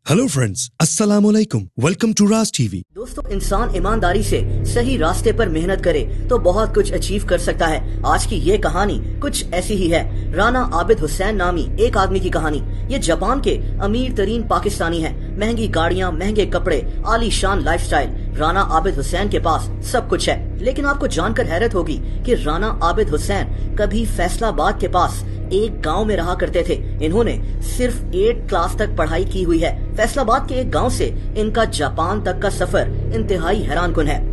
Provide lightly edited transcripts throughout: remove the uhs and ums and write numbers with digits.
Hello friends, अस्सलाम वालेकुम, welcome to Raj TV. दोस्तों, इंसान ईमानदारी से सही रास्ते पर मेहनत करे तो बहुत कुछ अचीव कर सकता है। आज की ये कहानी कुछ ऐसी ही है। राना आबिद हुसैन नामी एक आदमी की कहानी। ये जापान के अमीर तरीन पाकिस्तानी है। महंगी गाड़ियाँ, महंगे कपड़े, आलीशान लाइफस्टाइल। राना आबिद हुसैन के पास सब कुछ है। लेकिन आपको जानकर हैरत होगी कि राना आबिद हुसैन कभी फैसलाबाद के पास एक गांव में रहा करते थे। इन्होंने सिर्फ 8 क्लास तक पढ़ाई की हुई है। फैसलाबाद के एक गांव से इनका जापान तक का सफर इंतहाई हैरानकुन है।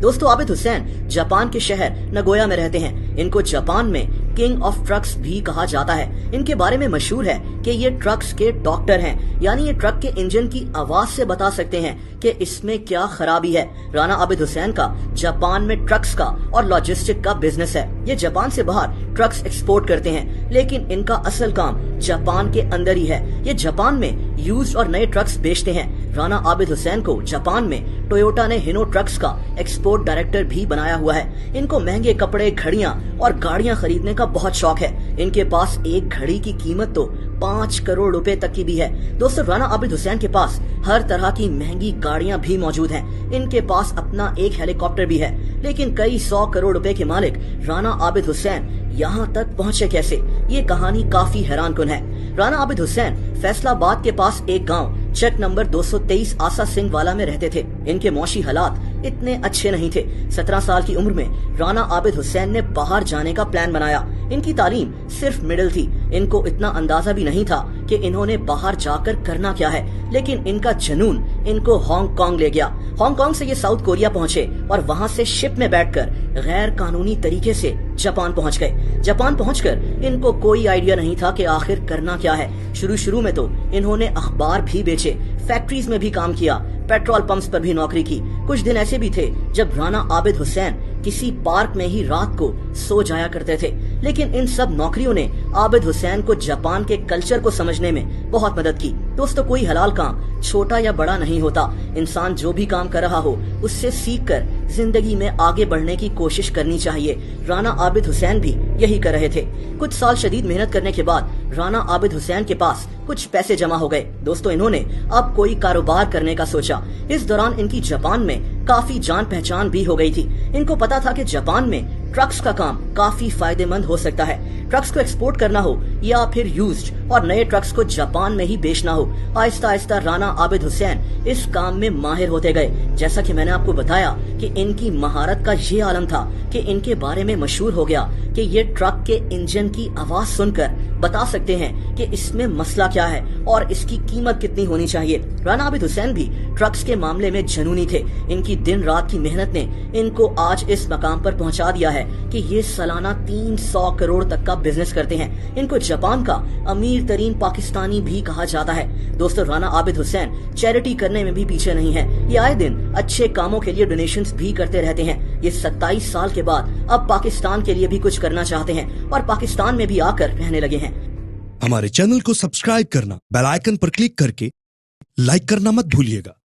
दोस्तों, आबिद हुसैन जापान के शहर नगोया में रहते हैं। इनको जापान में किंग ऑफ ट्रक्स भी कहा जाता है। इनके बारे में मशहूर है कि ये ट्रक्स के डॉक्टर हैं, यानी ये ट्रक के इंजन की आवाज से बता सकते हैं कि इसमें क्या खराबी है। राना आबिद हुसैन का जापान में ट्रक्स का और लॉजिस्टिक का बिजनेस है। ये जापान से बाहर ट्रक्स एक्सपोर्ट करते हैं, लेकिन इनका असल काम जापान के अंदर ही है। ये जापान में यूज्ड और नए ट्रक्स बेचते हैं। राना आबिद हुसैन को जापान में टोयोटा ने हिनो ट्रक्स का एक्सपोर्ट डायरेक्टर भी बनाया हुआ है। इनको महंगे कपड़े, घड़ियां और गाड़ियां खरीदने का बहुत शौक है। इनके पास एक घड़ी की कीमत तो 5 करोड़ रुपए तक की भी है। दोस्तों, राना आबिद हुसैन के पास हर तरह की महंगी गाड़ियां भी मौजूद हैं। इनके पास अपना एक हेलीकॉप्टर भी है। लेकिन कई 100 करोड़ रुपए के मालिक राना आबिद हुसैन यहाँ तक पहुँचे कैसे? ये कहानी काफी हैरानकुन है। राना आबिद हुसैन फैसलाबाद के पास एक गांव चेक नंबर 223 आसा सिंह वाला में रहते थे। इनके मौशी हालात इतने अच्छे नहीं थे। 17 साल की उम्र में राना आबिद हुसैन ने बाहर जाने का प्लान बनाया। इनकी तालीम सिर्फ मिडिल थी। इनको इतना अंदाजा भी नहीं था कि इन्होंने बाहर जाकर करना क्या है। लेकिन इनका जुनून इनको हांगकांग ले गया। हांगकांग से ये साउथ कोरिया पहुंचे और वहां से शिप में बैठकर गैर कानूनी तरीके से जापान पहुंच गए। जापान पहुंचकर इनको कोई आइडिया नहीं था कि आखिर करना क्या है। शुरू में तो इन्होंने अखबार भी बेचे, फैक्ट्रीज में भी काम किया, पेट्रोल पंप्स पर भी नौकरी की। कुछ दिन ऐसे भी थे जब राना आबिद हुसैन किसी पार्क में ही रात को सो जाया करते थे। लेकिन इन सब नौकरियों ने आबिद हुसैन को जापान के कल्चर को समझने में बहुत मदद की। दोस्तों, कोई हलाल काम छोटा या बड़ा नहीं होता। इंसान जो भी काम कर रहा हो उससे सीखकर जिंदगी में आगे बढ़ने की कोशिश करनी चाहिए। राना आबिद हुसैन भी यही कर रहे थे। कुछ साल शदीद मेहनत करने के बाद राना आबिद हुसैन के पास कुछ पैसे जमा हो गए। दोस्तों, इन्होंने अब कोई कारोबार करने का सोचा। इस दौरान इनकी जापान में काफी जान पहचान भी हो गई थी। इनको पता था कि जापान में ट्रक्स का काम काफी फायदेमंद हो सकता है। ट्रक्स को एक्सपोर्ट करना हो या फिर यूज्ड और नए ट्रक्स को जापान में ही बेचना हो, आहिस्ता आहिस्ता राना आबिद हुसैन इस काम में माहिर होते गए। जैसा कि मैंने आपको बताया कि इनकी महारत का ये आलम था कि इनके बारे में मशहूर हो गया कि ये ट्रक के इंजन की आवाज सुनकर बता सकते हैं कि इसमें मसला क्या है और इसकी कीमत कितनी होनी चाहिए। राना आबिद हुसैन भी ट्रक्स के मामले में जुनूनी थे। इनकी दिन रात की मेहनत ने इनको आज इस मकाम पर पहुंचा दिया है कि ये सालाना 300 करोड़ तक का बिजनेस करते हैं। इनको जापान का अमीर तरीन पाकिस्तानी भी कहा जाता है। दोस्तों, राना आबिद हुसैन चैरिटी करने में भी पीछे नहीं है। ये आए दिन अच्छे कामों के लिए डोनेशंस भी करते रहते हैं। ये 27 साल के बाद अब पाकिस्तान के लिए भी कुछ करना चाहते हैं और पाकिस्तान में भी आकर रहने लगे हैं। हमारे चैनल को सब्सक्राइब करना, बेल आइकन पर क्लिक करके लाइक करना मत भूलिएगा।